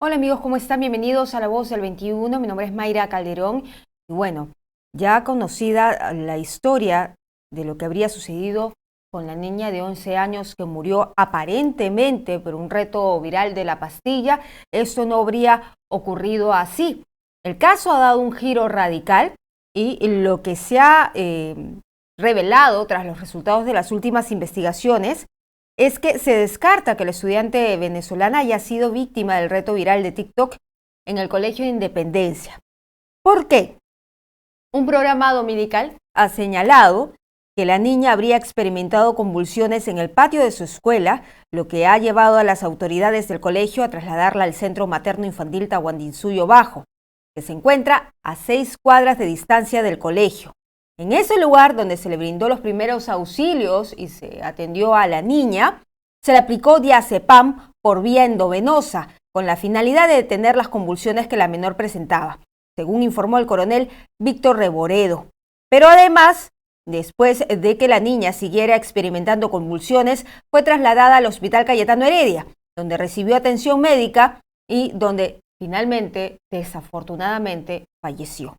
Hola amigos, ¿cómo están? Bienvenidos a La Voz del 21. Mi nombre es Mayra Calderón. Y bueno, ya conocida la historia de lo que habría sucedido con la niña de 11 años que murió aparentemente por un reto viral de la pastilla, esto no habría ocurrido así. El caso ha dado un giro radical y lo que se ha revelado tras los resultados de las últimas investigaciones es que se descarta que la estudiante venezolana haya sido víctima del reto viral de TikTok en el Colegio de Independencia. ¿Por qué? Un programa dominical ha señalado que la niña habría experimentado convulsiones en el patio de su escuela, lo que ha llevado a las autoridades del colegio a trasladarla al Centro Materno Infantil Tahuantinsuyo Bajo, que se encuentra a 6 cuadras de distancia del colegio. En ese lugar donde se le brindó los primeros auxilios y se atendió a la niña, se le aplicó diazepam por vía endovenosa, con la finalidad de detener las convulsiones que la menor presentaba, según informó el coronel Víctor Reboredo. Pero además, después de que la niña siguiera experimentando convulsiones, fue trasladada al Hospital Cayetano Heredia, donde recibió atención médica y donde finalmente, desafortunadamente, falleció.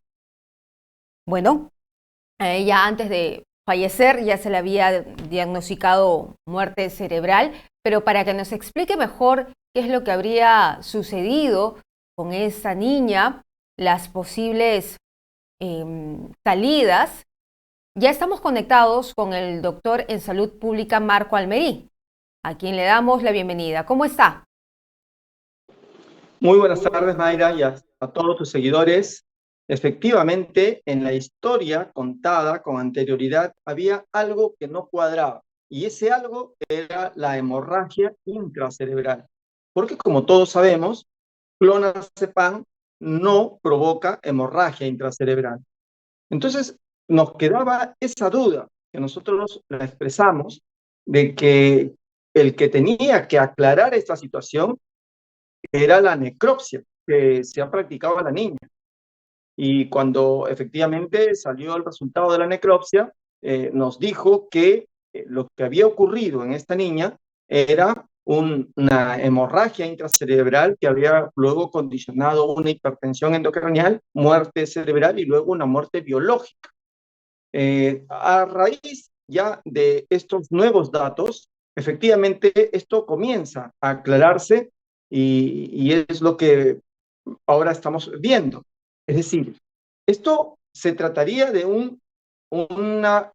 Bueno, a ella antes de fallecer ya se le había diagnosticado muerte cerebral, pero para que nos explique mejor qué es lo que habría sucedido con esa niña, las posibles salidas, ya estamos conectados con el doctor en salud pública Marco Almerí, a quien le damos la bienvenida. ¿Cómo está? Muy buenas tardes, Mayra, y a todos tus seguidores. Efectivamente, en la historia contada con anterioridad había algo que no cuadraba, y ese algo era la hemorragia intracerebral. Porque como todos sabemos, clonazepam no provoca hemorragia intracerebral. Entonces, nos quedaba esa duda que nosotros la expresamos de que el que tenía que aclarar esta situación era la necropsia que se ha practicado a la niña. Y cuando efectivamente salió el resultado de la necropsia, nos dijo que lo que había ocurrido en esta niña era una hemorragia intracerebral que había luego condicionado una hipertensión endocrinal, muerte cerebral y luego una muerte biológica. A raíz ya de estos nuevos datos, efectivamente esto comienza a aclararse y es lo que ahora estamos viendo. Es decir, esto se trataría de un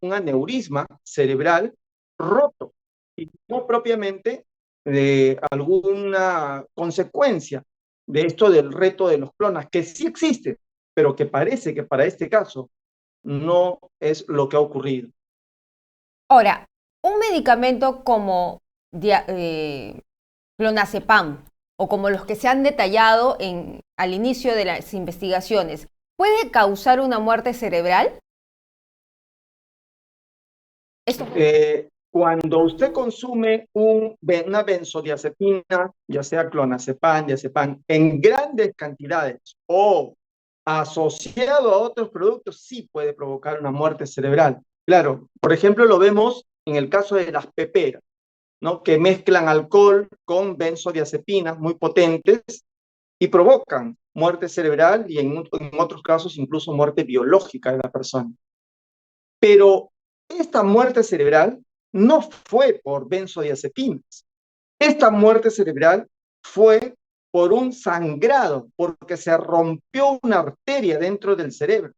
aneurisma cerebral roto y no propiamente de alguna consecuencia de esto del reto de los clonas, que sí existe, pero que parece que para este caso no es lo que ha ocurrido. Ahora, un medicamento como clonazepam o como los que se han detallado al inicio de las investigaciones, ¿puede causar una muerte cerebral? Esto, Cuando usted consume una benzodiazepina, ya sea clonazepam, diazepam, en grandes cantidades o asociado a otros productos, sí puede provocar una muerte cerebral. Claro, por ejemplo, lo vemos en el caso de las peperas, ¿no? Que mezclan alcohol con benzodiazepinas muy potentes y provocan muerte cerebral y en otros casos incluso muerte biológica de la persona. Pero esta muerte cerebral no fue por benzodiazepinas. Esta muerte cerebral fue por un sangrado, porque se rompió una arteria dentro del cerebro.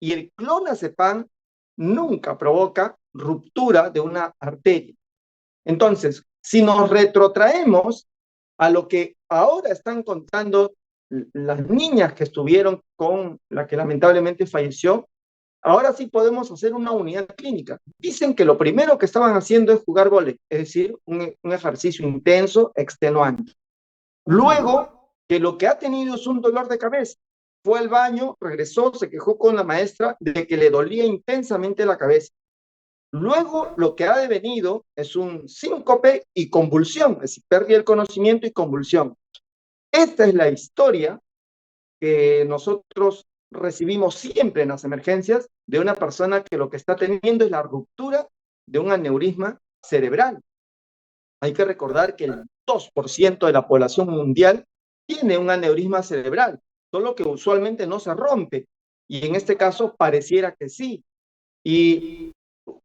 Y el clonazepam nunca provoca ruptura de una arteria. Entonces, si nos retrotraemos a lo que ahora están contando las niñas que estuvieron con la que lamentablemente falleció, ahora sí podemos hacer una unidad clínica. Dicen que lo primero que estaban haciendo es jugar vóley, es decir, un ejercicio intenso, extenuante. Luego, que lo que ha tenido es un dolor de cabeza. Fue al baño, regresó, se quejó con la maestra de que le dolía intensamente la cabeza. Luego, lo que ha devenido es un síncope y convulsión, es decir, pérdida del conocimiento y convulsión. Esta es la historia que nosotros recibimos siempre en las emergencias de una persona que lo que está teniendo es la ruptura de un aneurisma cerebral. Hay que recordar que el 2% de la población mundial tiene un aneurisma cerebral, solo que usualmente no se rompe. Y en este caso pareciera que sí. Y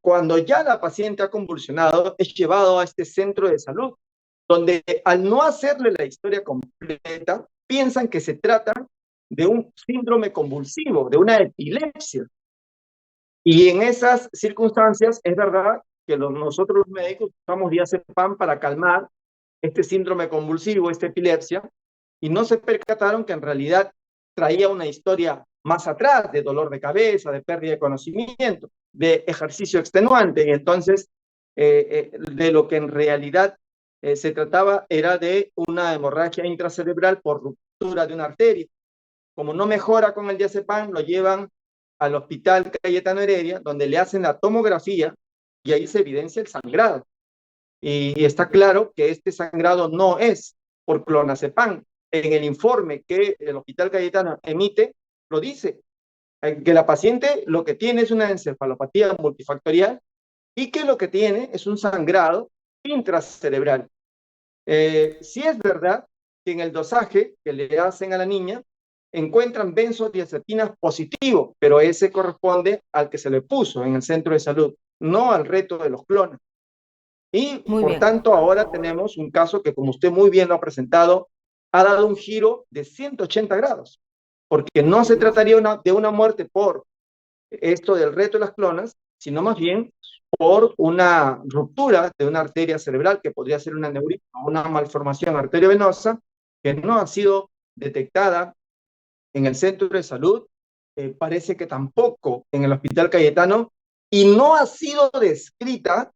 cuando ya la paciente ha convulsionado, es llevado a este centro de salud, donde al no hacerle la historia completa, piensan que se trata de un síndrome convulsivo, de una epilepsia. Y en esas circunstancias es verdad que nosotros los médicos usamos diazepam para calmar este síndrome convulsivo, esta epilepsia, y no se percataron que en realidad traía una historia más atrás de dolor de cabeza, de pérdida de conocimiento, de ejercicio extenuante. Y entonces, de lo que en realidad se trataba era de una hemorragia intracerebral por ruptura de una arteria. Como no mejora con el diazepam, lo llevan al hospital Cayetano Heredia, donde le hacen la tomografía y ahí se evidencia el sangrado. Y está claro que este sangrado no es por clonazepam. En el informe que el Hospital Cayetano emite, lo dice, que la paciente lo que tiene es una encefalopatía multifactorial y que lo que tiene es un sangrado intracerebral. Sí es verdad que en el dosaje que le hacen a la niña encuentran benzodiazepinas positivo, pero ese corresponde al que se le puso en el centro de salud, no al reto de los clones. Y Muy por bien. tanto, ahora tenemos un caso que, como usted muy bien lo ha presentado, ha dado un giro de 180 grados, porque no se trataría de una muerte por esto del reto de las clonas, sino más bien por una ruptura de una arteria cerebral que podría ser un aneurisma o una malformación arteriovenosa que no ha sido detectada en el centro de salud, parece que tampoco en el Hospital Cayetano, y no ha sido descrita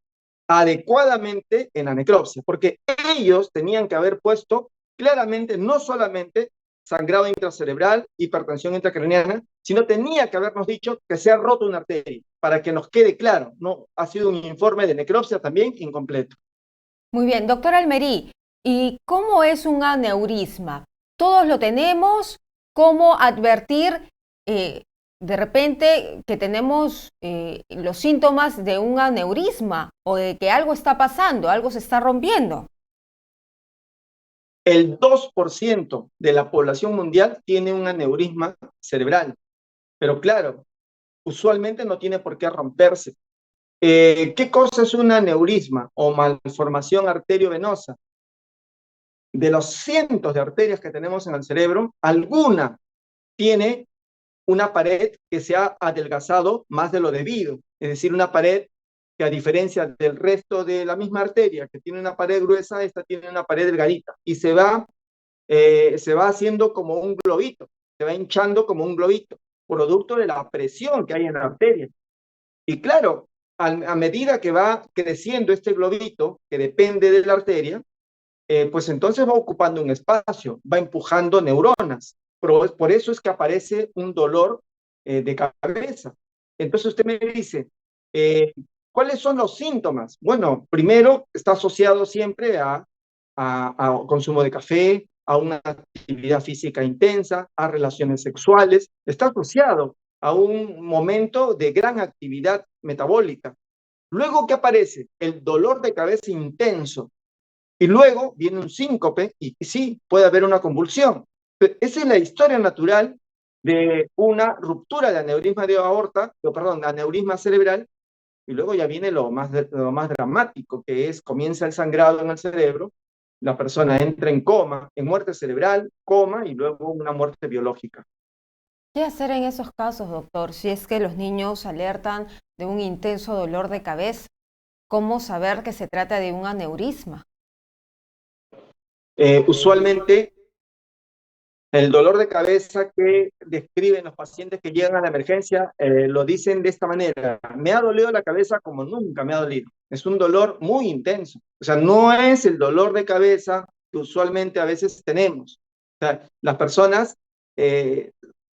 adecuadamente en la necropsia, porque ellos tenían que haber puesto claramente no solamente sangrado intracerebral, hipertensión intracraniana, sino tenía que habernos dicho que se ha roto una arteria, para que nos quede claro. No ha sido un informe de necropsia también incompleto. Muy bien, doctor Almerí, ¿y cómo es un aneurisma? Todos lo tenemos. ¿Cómo advertir de repente que tenemos los síntomas de un aneurisma o de que algo está pasando, algo se está rompiendo? El 2% de la población mundial tiene un aneurisma cerebral, pero claro, usualmente no tiene por qué romperse. ¿Qué cosa es un aneurisma o malformación arteriovenosa? De los cientos de arterias que tenemos en el cerebro, alguna tiene una pared que se ha adelgazado más de lo debido, es decir, una pared que a diferencia del resto de la misma arteria, que tiene una pared gruesa, esta tiene una pared delgadita y se va haciendo como un globito, se va hinchando como un globito, producto de la presión que hay en la arteria. Y claro, a medida que va creciendo este globito, que depende de la arteria, pues entonces va ocupando un espacio, va empujando neuronas. Por eso es que aparece un dolor de cabeza. Entonces usted me dice, ¿cuáles son los síntomas? Bueno, primero está asociado siempre a consumo de café, a una actividad física intensa, a relaciones sexuales. Está asociado a un momento de gran actividad metabólica. Luego, ¿qué aparece? El dolor de cabeza intenso, y luego viene un síncope y sí, puede haber una convulsión. Esa es la historia natural de una ruptura de aneurisma de aorta, perdón, aneurisma cerebral, y luego ya viene lo más dramático, que es comienza el sangrado en el cerebro, la persona entra en coma, en muerte cerebral, coma y luego una muerte biológica. ¿Qué hacer en esos casos, doctor? Si es que los niños alertan de un intenso dolor de cabeza, ¿cómo saber que se trata de un aneurisma? Usualmente el dolor de cabeza que describen los pacientes que llegan a la emergencia lo dicen de esta manera: me ha dolido la cabeza como nunca me ha dolido. Es un dolor muy intenso. O sea, no es el dolor de cabeza que usualmente a veces tenemos. O sea, las personas eh,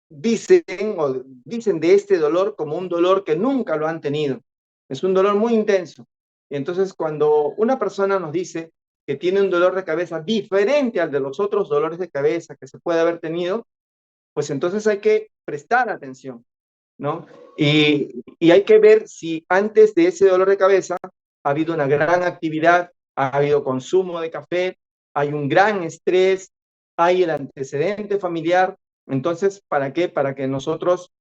dicen o dicen de este dolor como un dolor que nunca lo han tenido. Es un dolor muy intenso. Y entonces, cuando una persona nos dice que tiene un dolor de cabeza diferente al de los otros dolores de cabeza que se puede haber tenido, pues entonces hay que prestar atención, ¿no? Y hay que ver si antes de ese dolor de cabeza ha habido una gran actividad, ha habido consumo de café, hay un gran estrés, hay el antecedente familiar. Entonces, ¿para qué? Para que nosotros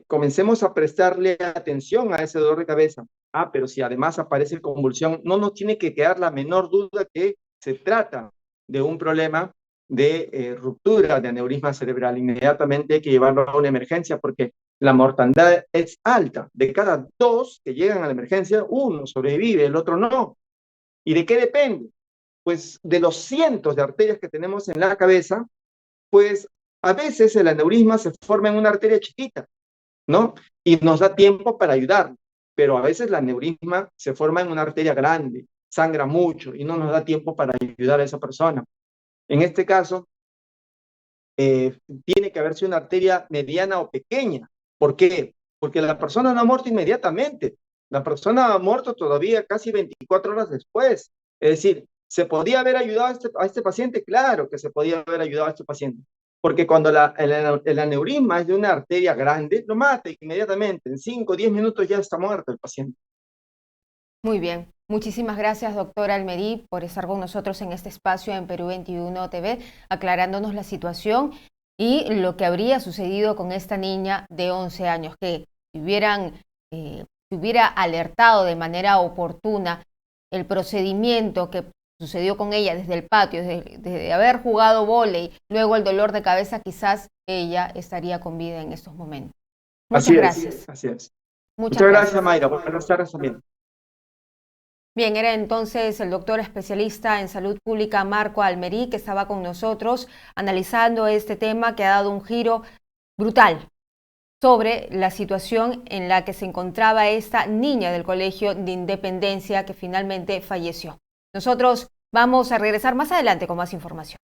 comencemos a prestarle atención a ese dolor de cabeza. Ah, pero si además aparece convulsión, no nos tiene que quedar la menor duda que se trata de un problema de ruptura de aneurisma cerebral. Inmediatamente hay que llevarlo a una emergencia porque la mortandad es alta. De cada 2 que llegan a la emergencia, 1 sobrevive, el otro no. ¿Y de qué depende? Pues de los cientos de arterias que tenemos en la cabeza, pues a veces el aneurisma se forma en una arteria chiquita, ¿no? Y nos da tiempo para ayudar, pero a veces la aneurisma se forma en una arteria grande, sangra mucho y no nos da tiempo para ayudar a esa persona. En este caso, tiene que haberse una arteria mediana o pequeña. ¿Por qué? Porque la persona no ha muerto inmediatamente. La persona ha muerto todavía casi 24 horas después. Es decir, ¿se podía haber ayudado a este paciente? Claro que se podía haber ayudado a este paciente. Porque cuando el aneurisma es de una arteria grande, lo mata inmediatamente. En 5 o 10 minutos ya está muerto el paciente. Muy bien. Muchísimas gracias, doctora Almerí, por estar con nosotros en este espacio en Perú 21 TV, aclarándonos la situación y lo que habría sucedido con esta niña de 11 años, que si hubiera alertado de manera oportuna el procedimiento que sucedió con ella desde el patio, desde haber jugado vóley, luego el dolor de cabeza, quizás ella estaría con vida en estos momentos. Muchas gracias. Así es. Muchas Gracias, Mayra. Buenas tardes también. Bien, era entonces el doctor especialista en salud pública Marco Almerí, que estaba con nosotros analizando este tema que ha dado un giro brutal sobre la situación en la que se encontraba esta niña del Colegio de Independencia que finalmente falleció. Nosotros vamos a regresar más adelante con más información.